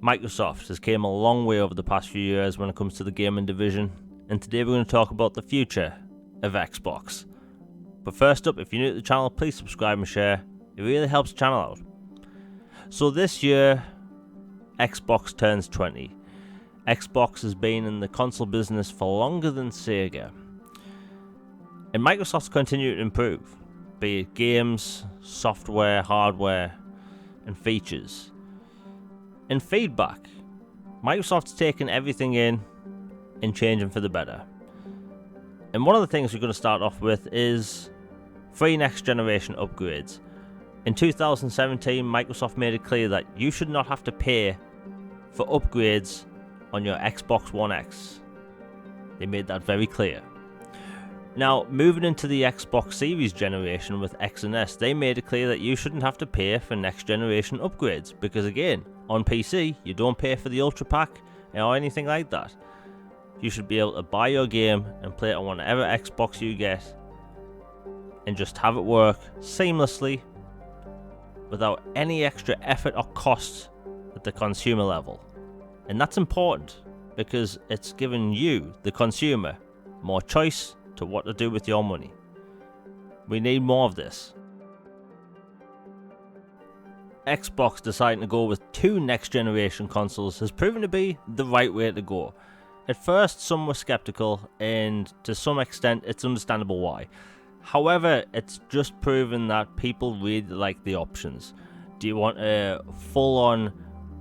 Microsoft has came a long way over the past few years when it comes to the gaming division, and today we're going to talk about the future of Xbox. But first up, if you're new to the channel, please subscribe and share. It really helps the channel out. So this year, Xbox turns 20. Xbox has been in the console business for longer than Sega. And Microsoft's continued to improve, be it games, software, hardware, and features. In feedback, Microsoft's taken everything in and changing for the better. And one of the things we're going to start off with is free next generation upgrades. In 2017, Microsoft made it clear that you should not have to pay for upgrades on your Xbox One X. They made that very clear. Now, moving into the Xbox Series generation with X and S, they made it clear that you shouldn't have to pay for next generation upgrades, because again, on PC, you don't pay for the Ultra Pack or anything like that. You should be able to buy your game and play it on whatever Xbox you get and just have it work seamlessly without any extra effort or cost at the consumer level. And that's important because it's giving you, the consumer, more choice to what to do with your money. We need more of this. Xbox deciding to go with two next generation consoles has proven to be the right way to go. At first, some were skeptical, and to some extent it's understandable why. However, it's just proven that people really like the options. Do you want a full-on,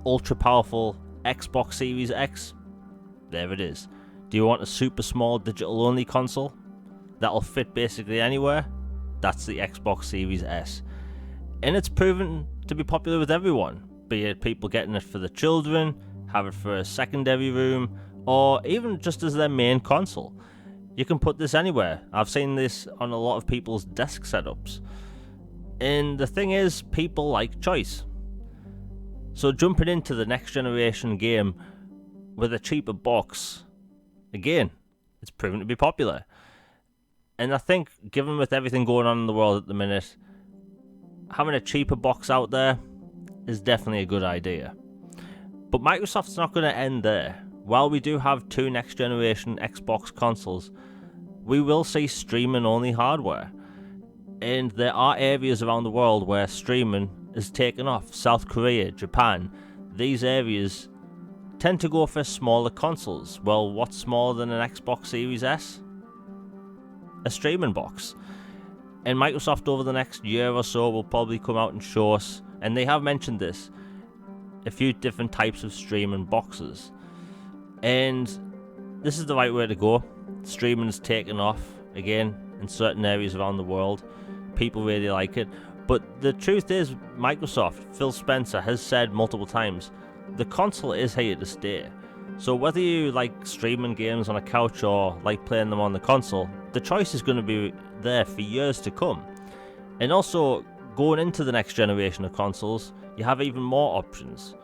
ultra-powerful Xbox Series X? There it is. Do you want a super small digital-only console that'll fit basically anywhere? That's the Xbox Series S. And it's proven to be popular with everyone, be it people getting it for the children, have it for a secondary room, or even just as their main console. You can put this anywhere. I've seen this on a lot of people's desk setups. And the thing is, people like choice. So jumping into the next generation game with a cheaper box, again, it's proven to be popular. And I think, given with everything going on in the world at the minute, having a cheaper box out there is definitely a good idea. But Microsoft's not going to end there. While we do have two next generation Xbox consoles, we will see streaming only hardware. And there are areas around the world where streaming is taken off. South Korea, Japan, these areas tend to go for smaller consoles. Well, what's smaller than an Xbox Series S? A streaming box. And Microsoft over the next year or so will probably come out and show us, and they have mentioned this, a few different types of streaming boxes. And this is the right way to go. Streaming is taken off again in certain areas around the world. People really like it. But the truth is, Microsoft, Phil Spencer, has said multiple times, the console is here to stay. So whether you like streaming games on a couch or like playing them on the console, the choice is going to be there for years to come. And also, going into the next generation of consoles, you have even more options.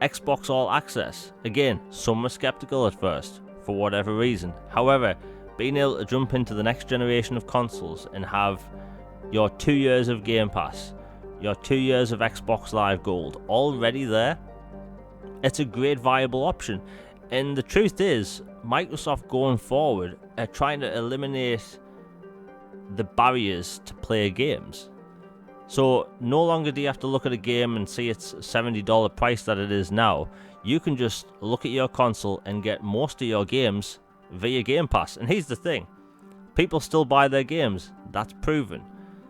Xbox All Access. Again, some were skeptical at first, for whatever reason. However, being able to jump into the next generation of consoles and have your 2 years of Game Pass, your 2 years of Xbox Live Gold already there, it's a great viable option. And the truth is, Microsoft going forward are trying to eliminate the barriers to play games. So no longer do you have to look at a game and see its $70 price that it is now. You can just look at your console and get most of your games via Game Pass. And here's the thing, people still buy their games, that's proven.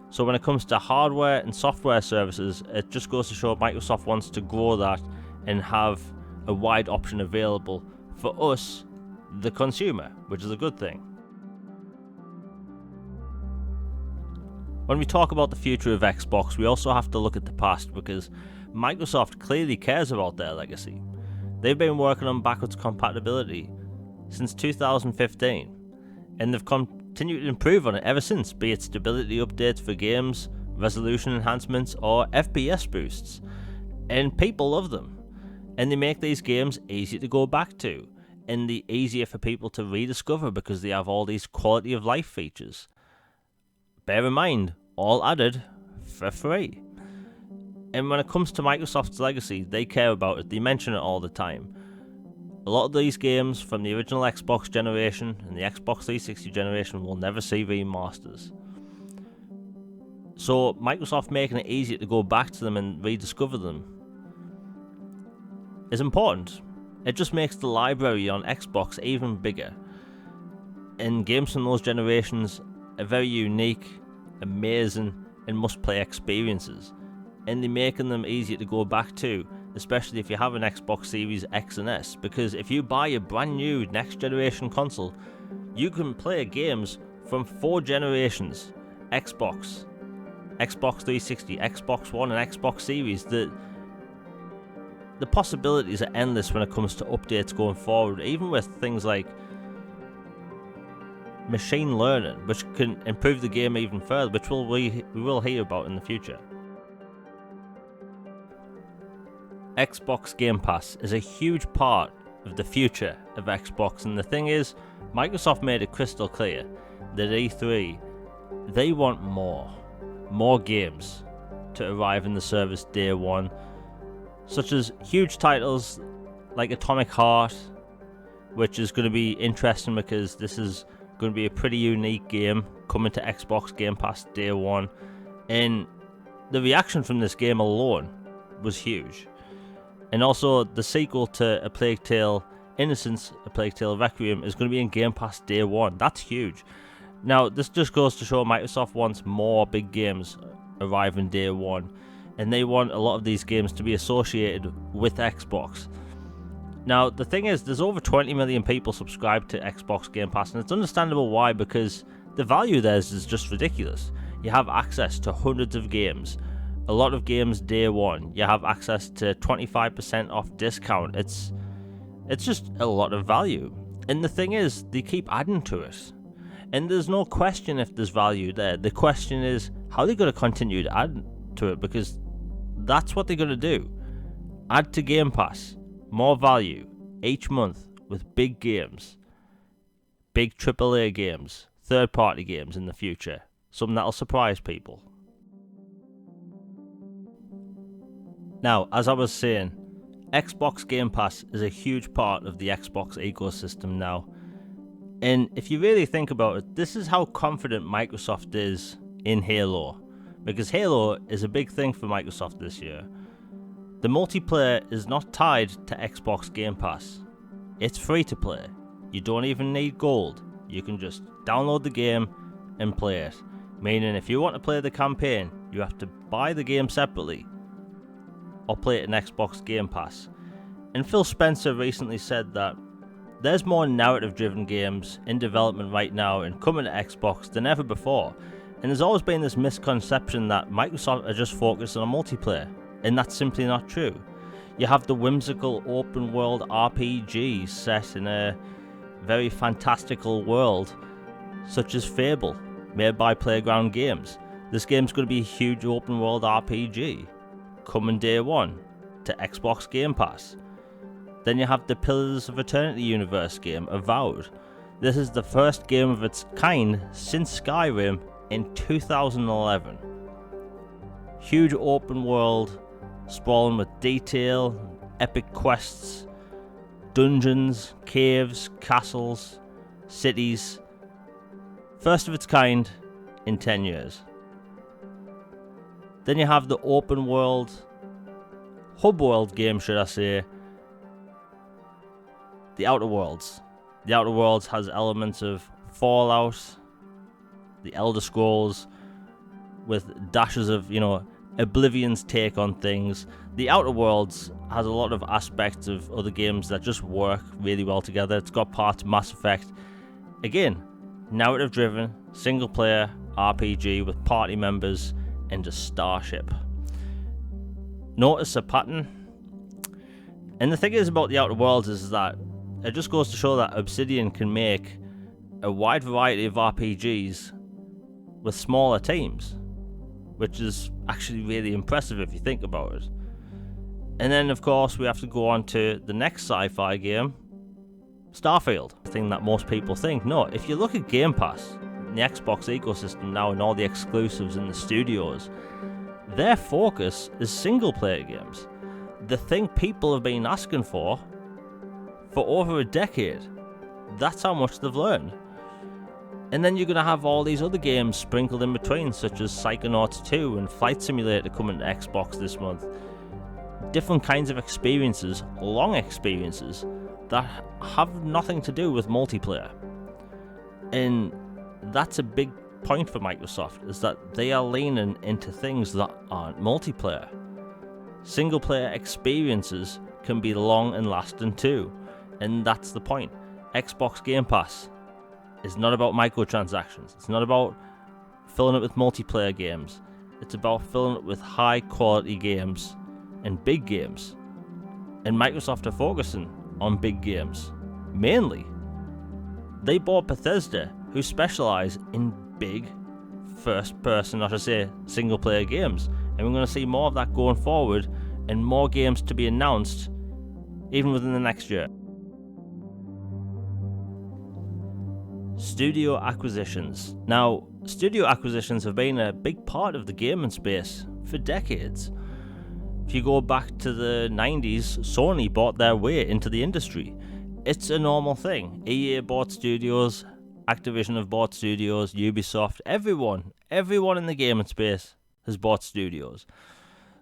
So when it comes to hardware and software services, it just goes to show Microsoft wants to grow that and have a wide option available for us, the consumer, which is a good thing. When we talk about the future of Xbox, we also have to look at the past, because Microsoft clearly cares about their legacy. They've been working on backwards compatibility since 2015, and they've continued to improve on it ever since, be it stability updates for games, resolution enhancements, or FPS boosts. And people love them. And they make these games easy to go back to, and they're easier for people to rediscover because they have all these quality of life features. Bear in mind, all added for free. And when it comes to Microsoft's legacy, they care about it. They mention it all the time. A lot of these games from the original Xbox generation and the Xbox 360 generation will never see remasters. So Microsoft making it easier to go back to them and rediscover them is important. It just makes the library on Xbox even bigger. And games from those generations are very unique, amazing, and must-play experiences. And they're making them easier to go back to, especially if you have an Xbox Series X and S, because if you buy a brand new next generation console, you can play games from 4 generations: Xbox, Xbox 360, Xbox One, and Xbox Series. The possibilities are endless when it comes to updates going forward, even with things like machine learning, which can improve the game even further, which we will hear about in the future. Xbox Game Pass is a huge part of the future of Xbox, and the thing is, Microsoft made it crystal clear that E3, they want more games to arrive in the service day one, such as huge titles like Atomic Heart, which is going to be interesting because this is going to be a pretty unique game coming to Xbox Game Pass day one, and the reaction from this game alone was huge. And also the sequel to A Plague Tale Innocence, A Plague Tale Requiem is going to be in Game Pass day one. That's huge. Now this just goes to show Microsoft wants more big games arriving day one, and they want a lot of these games to be associated with Xbox. Now the thing is, there's over 20 million people subscribed to Xbox Game Pass, and it's understandable why, because the value there is just ridiculous. You have access to hundreds of games, a lot of games day one. You have access to 25% off discount. It's just a lot of value. And the thing is, they keep adding to it. And there's no question if there's value there. The question is, how are they going to continue to add to it? Because that's what they're going to do. Add to Game Pass more value each month with big games. Big AAA games, third-party games in the future. Something that'll surprise people. Now, as I was saying, Xbox Game Pass is a huge part of the Xbox ecosystem now. And if you really think about it, this is how confident Microsoft is in Halo. Because Halo is a big thing for Microsoft this year. The multiplayer is not tied to Xbox Game Pass. It's free to play. You don't even need gold. You can just download the game and play it. Meaning if you want to play the campaign, you have to buy the game separately or play it in Xbox Game Pass. And Phil Spencer recently said that there's more narrative-driven games in development right now and coming to Xbox than ever before. And there's always been this misconception that Microsoft are just focused on multiplayer, and that's simply not true. You have the whimsical open-world RPG set in a very fantastical world, such as Fable, made by Playground Games. This game's going to be a huge open-world RPG, coming day one to Xbox Game Pass. Then you have the Pillars of Eternity universe game, Avowed. This is the first game of its kind since Skyrim in 2011. Huge open world, sprawling with detail, epic quests, dungeons, caves, castles, cities. First of its kind in 10 years. Then you have the open world, hub world game, should I say, The Outer Worlds. The Outer Worlds has elements of Fallout, The Elder Scrolls, with dashes of, Oblivion's take on things. The Outer Worlds has a lot of aspects of other games that just work really well together. It's got parts of Mass Effect. Again, narrative-driven, single-player RPG with party members and a starship. Notice a pattern. And the thing is about the Outer Worlds is that it just goes to show that Obsidian can make a wide variety of RPGs with smaller teams, which is actually really impressive if you think about it. And then of course we have to go on to the next sci-fi game, Starfield. The thing that most people think. No, if you look at Game Pass, the Xbox ecosystem now and all the exclusives in the studios, Their focus is single player games. The thing people have been asking for over a decade. That's how much they've learned. And then you're going to have all these other games sprinkled in between, such as Psychonauts 2 and Flight Simulator coming to Xbox this month. Different kinds of experiences, long experiences, that have nothing to do with multiplayer. And that's a big point for Microsoft, is that they are leaning into things that aren't multiplayer. Single player experiences can be long and lasting too, and that's the point. Xbox Game Pass is not about microtransactions. It's not about filling it with multiplayer games. It's about filling it with high quality games and big games. And Microsoft are focusing on big games, mainly. They bought Bethesda, who specialise in big first-person, not to say single-player games. And we're going to see more of that going forward, and more games to be announced, even within the next year. Studio acquisitions. Now, studio acquisitions have been a big part of the gaming space for decades. If you go back to the 90s, Sony bought their way into the industry. It's a normal thing. EA bought studios, Activision have bought studios, Ubisoft, everyone in the gaming space has bought studios.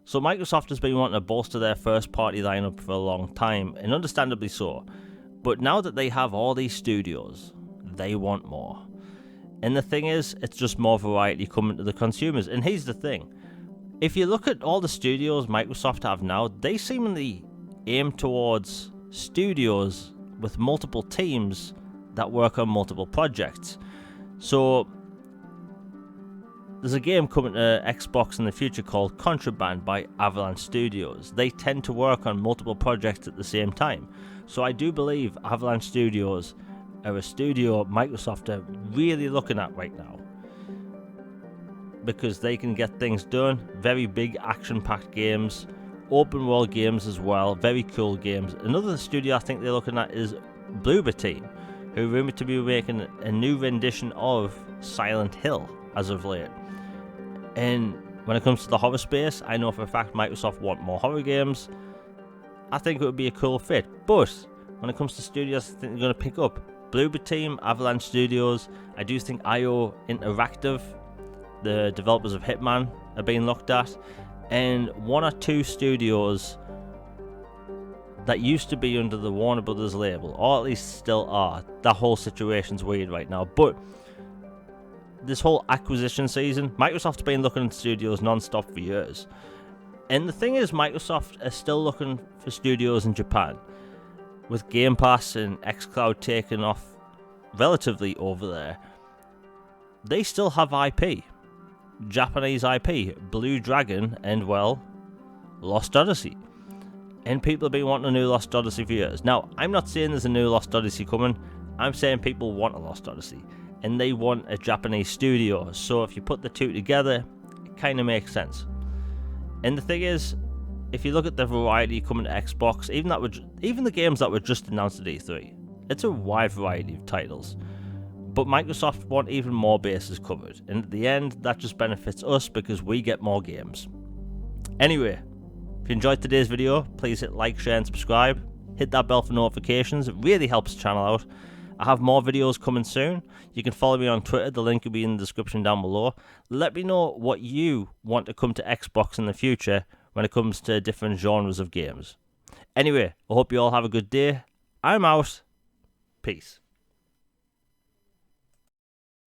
So Microsoft has been wanting to bolster their first party lineup for a long time, and understandably so. But now that they have all these studios, they want more. And the thing is, it's just more variety coming to the consumers. And here's the thing. If you look at all the studios Microsoft have now, they seemingly aim towards studios with multiple teams that work on multiple projects. So there's a game coming to Xbox in the future called Contraband by Avalanche Studios. They tend to work on multiple projects at the same time. So I do believe Avalanche Studios are a studio Microsoft are really looking at right now, because they can get things done. Very big action-packed games, open world games as well, very cool games. Another studio I think they're looking at is Bloober Team, who are rumoured to be making a new rendition of Silent Hill as of late. And when it comes to the horror space, I know for a fact Microsoft want more horror games. I think it would be a cool fit. But when it comes to studios, I think they're going to pick up Bloober Team, Avalanche Studios. I do think IO Interactive, the developers of Hitman, are being looked at. And one or two studios that used to be under the Warner Brothers label, or at least still are. That whole situation's weird right now. But this whole acquisition season, Microsoft's been looking at studios non-stop for years. And the thing is, Microsoft are still looking for studios in Japan. With Game Pass and xCloud taking off relatively over there, they still have IP. Japanese IP, Blue Dragon, and, well, Lost Odyssey. And people have been wanting a new Lost Odyssey for years. Now, I'm not saying there's a new Lost Odyssey coming. I'm saying people want a Lost Odyssey. And they want a Japanese studio. So if you put the two together, it kind of makes sense. And the thing is, if you look at the variety coming to Xbox, even the games that were just announced at E3, it's a wide variety of titles. But Microsoft want even more bases covered. And at the end, that just benefits us because we get more games. Anyway, if you enjoyed today's video, please hit like, share and subscribe. Hit that bell for notifications. It really helps the channel out. I have more videos coming soon. You can follow me on Twitter. The link will be in the description down below. Let me know what you want to come to Xbox in the future when it comes to different genres of games. Anyway, I hope you all have a good day. I'm out. Peace.